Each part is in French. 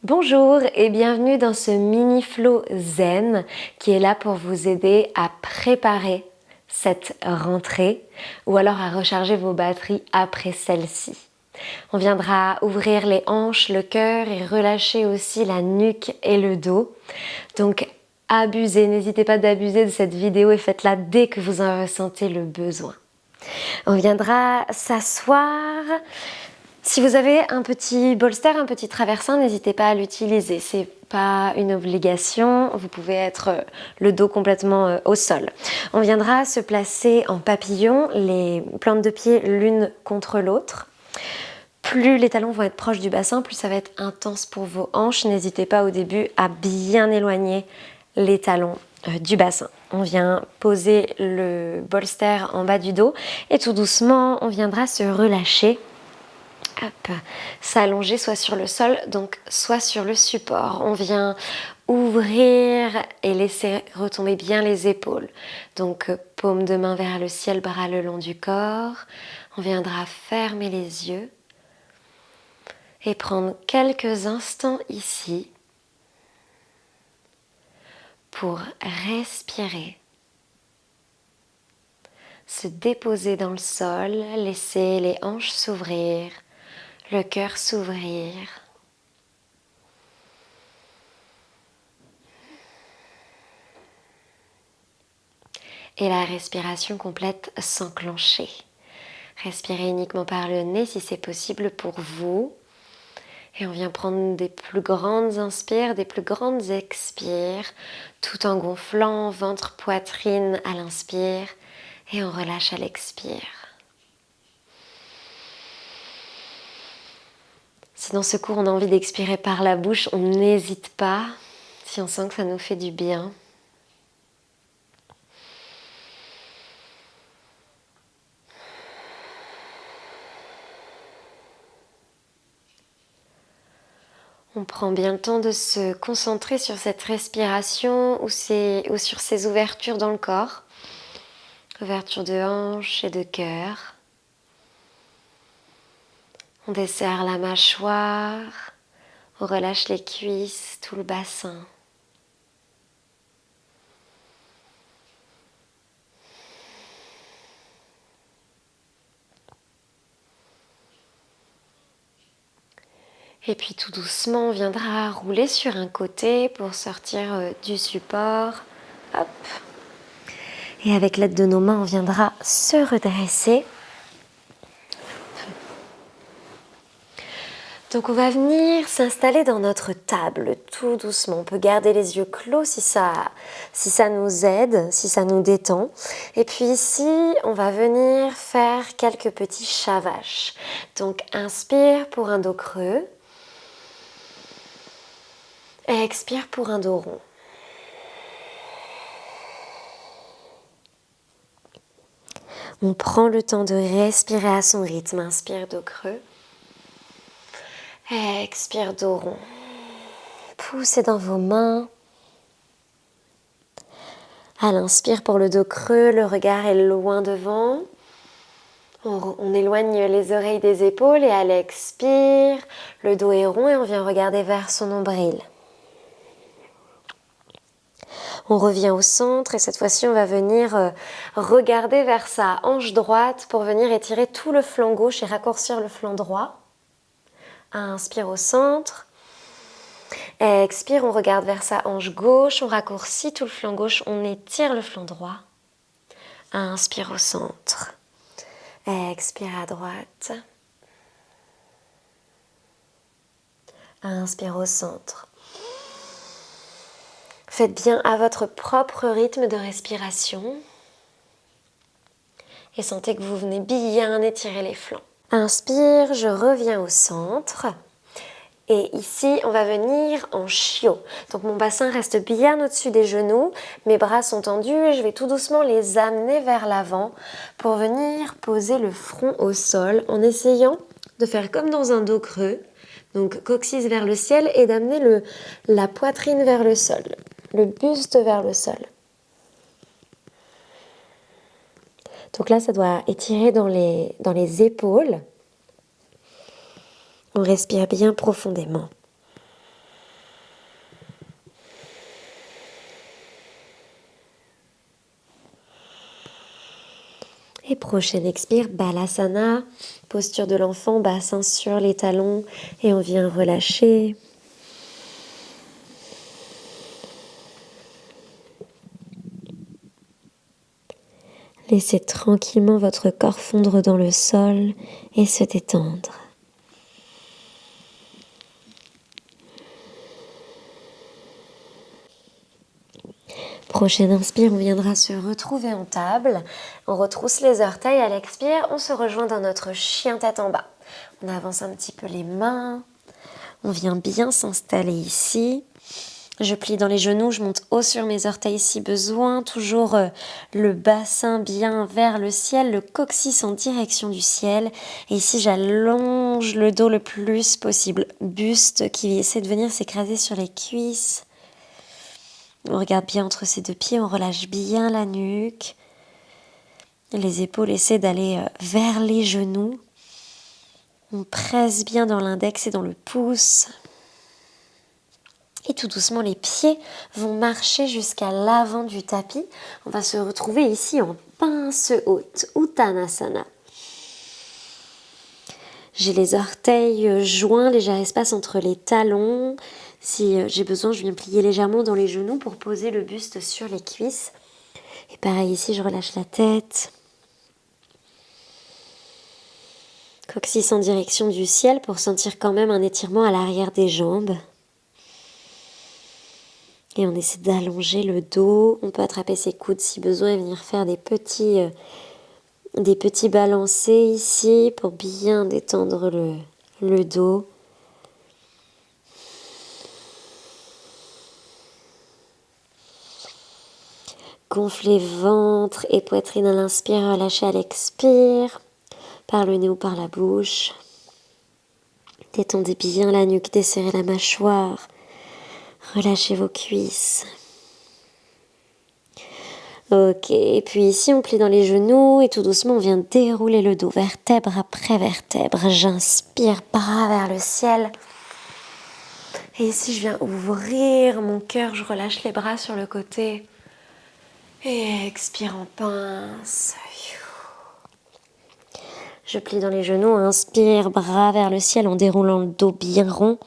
Bonjour et bienvenue dans ce mini flow zen qui est là pour vous aider à préparer cette rentrée ou alors à recharger vos batteries après celle-ci. On viendra ouvrir les hanches, le cœur et relâcher aussi la nuque et le dos. Donc abusez, n'hésitez pas d'abuser de cette vidéo et faites-la dès que vous en ressentez le besoin. On viendra s'asseoir. Si vous avez un petit bolster, un petit traversin, n'hésitez pas à l'utiliser. C'est pas une obligation, vous pouvez être le dos complètement au sol. On viendra se placer en papillon, les plantes de pied l'une contre l'autre. Plus les talons vont être proches du bassin, plus ça va être intense pour vos hanches. N'hésitez pas au début à bien éloigner les talons du bassin. On vient poser le bolster en bas du dos et tout doucement, on viendra se relâcher. Hop, s'allonger soit sur le sol, donc soit sur le support. On vient ouvrir et laisser retomber bien les épaules. Donc paume de main vers le ciel, bras le long du corps. On viendra fermer les yeux et prendre quelques instants ici pour respirer. Se déposer dans le sol, laisser les hanches s'ouvrir. Le cœur s'ouvrir. Et la respiration complète s'enclencher. Respirez uniquement par le nez si c'est possible pour vous. Et on vient prendre des plus grandes inspires, des plus grandes expires, tout en gonflant ventre, poitrine à l'inspire. Et on relâche à l'expire. Si dans ce cours on a envie d'expirer par la bouche, on n'hésite pas, si on sent que ça nous fait du bien. On prend bien le temps de se concentrer sur cette respiration ou sur ces ouvertures dans le corps. Ouverture de hanche et de cœur. On desserre la mâchoire, on relâche les cuisses, tout le bassin. Et puis tout doucement, on viendra rouler sur un côté pour sortir du support. Hop. Et avec l'aide de nos mains, on viendra se redresser. Donc on va venir s'installer dans notre table tout doucement. On peut garder les yeux clos si ça nous aide, si ça nous détend. Et puis ici, on va venir faire quelques petits chavaches. Donc inspire pour un dos creux. Et expire pour un dos rond. On prend le temps de respirer à son rythme. Inspire, dos creux. Expire, dos rond. Poussez dans vos mains. À l'inspire pour le dos creux, le regard est loin devant. On éloigne les oreilles des épaules et à l'expire, le dos est rond et on vient regarder vers son nombril. On revient au centre et cette fois-ci, on va venir regarder vers sa hanche droite pour venir étirer tout le flanc gauche et raccourcir le flanc droit. Inspire au centre. Expire, on regarde vers sa hanche gauche, on raccourcit tout le flanc gauche, on étire le flanc droit. Inspire au centre. Expire à droite. Inspire au centre. Faites bien à votre propre rythme de respiration. Et sentez que vous venez bien étirer les flancs. Inspire, je reviens au centre. Et ici, on va venir en chiot. Donc mon bassin reste bien au-dessus des genoux. Mes bras sont tendus et je vais tout doucement les amener vers l'avant pour venir poser le front au sol en essayant de faire comme dans un dos creux. Donc coccyx vers le ciel et d'amener la poitrine vers le sol, le buste vers le sol. Donc là, ça doit étirer dans les épaules. On respire bien profondément. Prochaine expire, Balasana, posture de l'enfant, bassin sur les talons et on vient relâcher. Laissez tranquillement votre corps fondre dans le sol et se détendre. Prochaine inspire, on viendra se retrouver en table. On retrousse les orteils à l'expire, on se rejoint dans notre chien tête en bas. On avance un petit peu les mains. On vient bien s'installer ici. Je plie dans les genoux, je monte haut sur mes orteils si besoin. Toujours le bassin bien vers le ciel, le coccyx en direction du ciel. Et ici, j'allonge le dos le plus possible. Buste qui essaie de venir s'écraser sur les cuisses. On regarde bien entre ces deux pieds, on relâche bien la nuque. Les épaules essaient d'aller vers les genoux. On presse bien dans l'index et dans le pouce. Et tout doucement, les pieds vont marcher jusqu'à l'avant du tapis. On va se retrouver ici en pince haute, Uttanasana. J'ai les orteils joints, léger espace entre les talons. Si j'ai besoin, je viens plier légèrement dans les genoux pour poser le buste sur les cuisses. Et pareil ici, je relâche la tête. Coccyx en direction du ciel pour sentir quand même un étirement à l'arrière des jambes. Et on essaie d'allonger le dos. On peut attraper ses coudes si besoin et venir faire des petits balancés ici pour bien détendre le dos. Gonflez ventre et poitrine à l'inspire, relâchez à l'expire, par le nez ou par la bouche. Détendez bien la nuque, desserrez la mâchoire, relâchez vos cuisses. Ok, et puis ici on plie dans les genoux et tout doucement on vient dérouler le dos, vertèbre après vertèbre. J'inspire, bras vers le ciel. Et ici je viens ouvrir mon cœur, je relâche les bras sur le côté. Et expire en pince. Je plie dans les genoux, inspire, bras vers le ciel en déroulant le dos bien rond.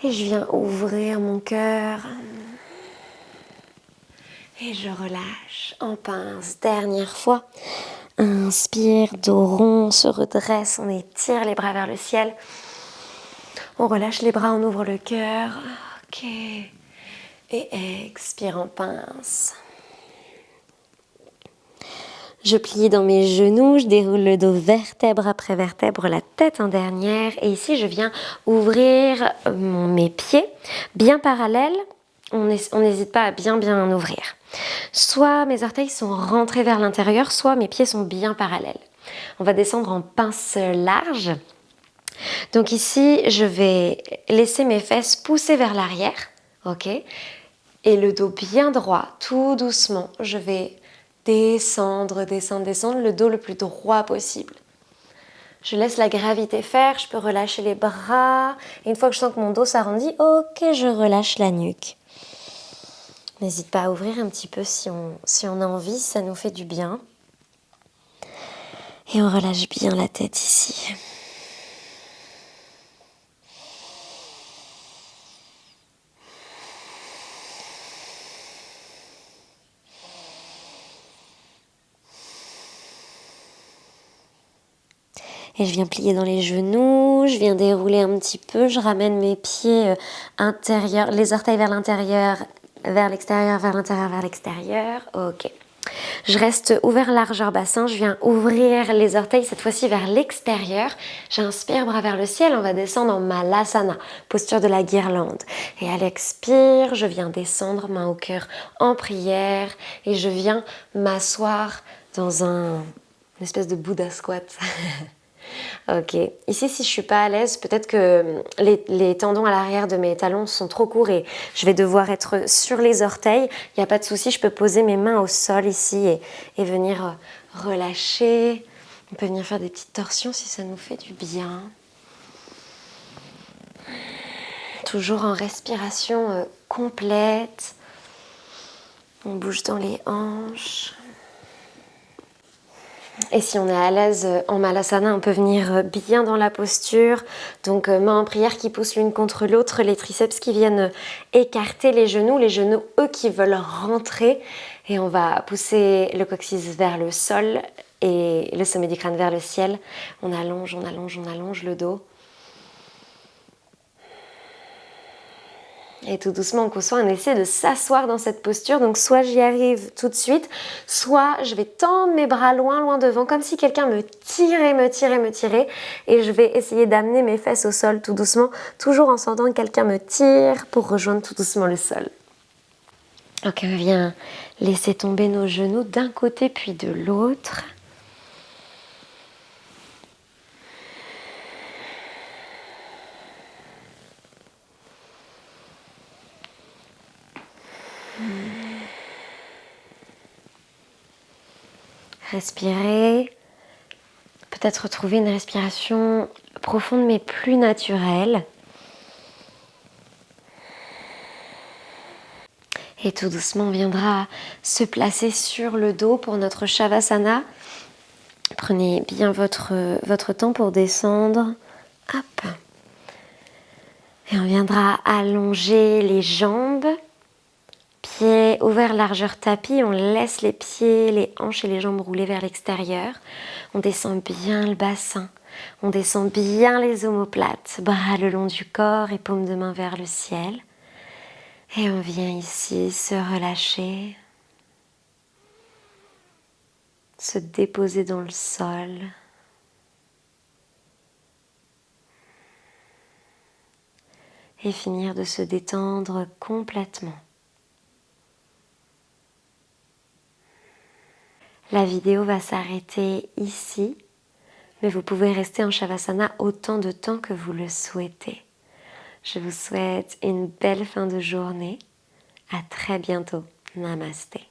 Et je viens ouvrir mon cœur. Et je relâche en pince. Dernière fois. Inspire, dos rond, on se redresse, on étire les bras vers le ciel. On relâche les bras, on ouvre le cœur. Ok. Et expire en pince. Je plie dans mes genoux, je déroule le dos vertèbre après vertèbre, la tête en dernière. Et ici, je viens ouvrir mes pieds bien parallèles. On n'hésite pas à bien ouvrir. Soit mes orteils sont rentrés vers l'intérieur, soit mes pieds sont bien parallèles. On va descendre en pince large. Donc ici, je vais laisser mes fesses pousser vers l'arrière. Ok ? Et le dos bien droit, tout doucement, je vais descendre, le dos le plus droit possible. Je laisse la gravité faire, je peux relâcher les bras. Et une fois que je sens que mon dos s'arrondit, ok, je relâche la nuque. N'hésite pas à ouvrir un petit peu si on a envie, ça nous fait du bien. Et on relâche bien la tête ici. Et je viens plier dans les genoux, je viens dérouler un petit peu, je ramène mes pieds intérieurs, les orteils vers l'intérieur, vers l'extérieur, vers l'intérieur, vers l'extérieur. Ok. Je reste ouvert largeur bassin, je viens ouvrir les orteils cette fois-ci vers l'extérieur. J'inspire, bras vers le ciel, on va descendre en Malasana, posture de la guirlande. Et à l'expire, je viens descendre, main au cœur en prière. Et je viens m'asseoir dans une espèce de Buddha squat. Ok, ici si je suis pas à l'aise, peut-être que les tendons à l'arrière de mes talons sont trop courts et je vais devoir être sur les orteils. Il n'y a pas de souci, je peux poser mes mains au sol ici et venir relâcher. On peut venir faire des petites torsions si ça nous fait du bien. Toujours en respiration complète. On bouge dans les hanches. Et si on est à l'aise en Malasana, on peut venir bien dans la posture. Donc mains en prière qui poussent l'une contre l'autre, les triceps qui viennent écarter les genoux eux qui veulent rentrer. Et on va pousser le coccyx vers le sol et le sommet du crâne vers le ciel. On allonge, on allonge, on allonge le dos. Et tout doucement, on conçoit, on essaie de s'asseoir dans cette posture. Donc soit j'y arrive tout de suite, soit je vais tendre mes bras loin, loin devant, comme si quelqu'un me tirait. Et je vais essayer d'amener mes fesses au sol tout doucement, toujours en sentant que quelqu'un me tire pour rejoindre tout doucement le sol. Ok, on vient laisser tomber nos genoux d'un côté puis de l'autre. Respirez, peut-être retrouver une respiration profonde mais plus naturelle. Et tout doucement, on viendra se placer sur le dos pour notre Shavasana. Prenez bien votre temps pour descendre. Hop. Et on viendra allonger les jambes. Pieds ouverts, largeur tapis. On laisse les pieds, les hanches et les jambes rouler vers l'extérieur. On descend bien le bassin. On descend bien les omoplates. Bras le long du corps et paumes de main vers le ciel. Et on vient ici se relâcher. Se déposer dans le sol. Et finir de se détendre complètement. La vidéo va s'arrêter ici, mais vous pouvez rester en Shavasana autant de temps que vous le souhaitez. Je vous souhaite une belle fin de journée. À très bientôt. Namasté.